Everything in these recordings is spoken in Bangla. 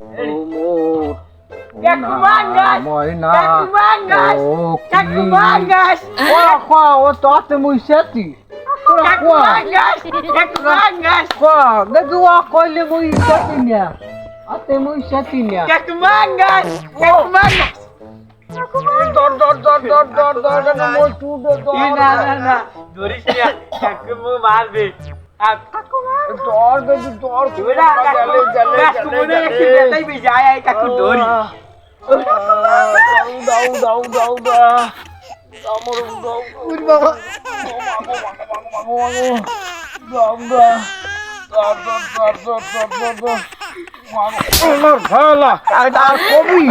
Kaku mangas. Moina. Kaku mangas. Kaku mangas. O toate muiseti. Kaku mangas. Kaku mangas. Nagwa koile muiseti niya. Ate muiseti niya. Kaku mangas. Kaku mangas. Dor moi tu dor. না ধরিস না কাকু মু মারবে কাকু দর বেটা কাকু মনে একটু বেটাই বে যায় আই কাকু ধরি দাও উরি বাবা দর আমার ভালা আর কবি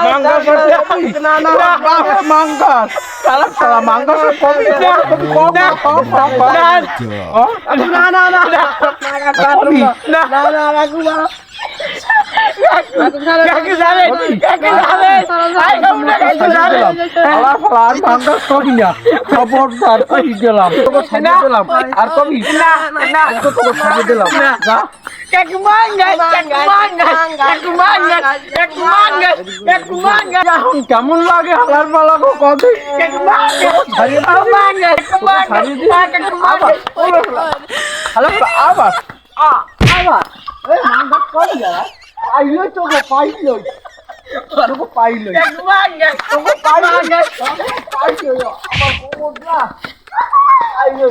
মাঙ্গাস মাঙ্গাস সালা মাঙ্গাস কবি না কাকু যাবে আই কম না কাকু যাবে আর মাঙ্গাস কবি না খবরদার কই দিলাম তোকে ছাড়িয়ে দিলাম আর কবি না তোকে ছাড়িয়ে দিলাম যা কাকু mangas এখন কেমন লাগে হালার পালা কবি কাকু mangas ছাড়িয়ে আবার এই মাঙ্গাস কবি না পাইলো তোকে পাইলো কাকু mangas আমার কোমর না পাইলো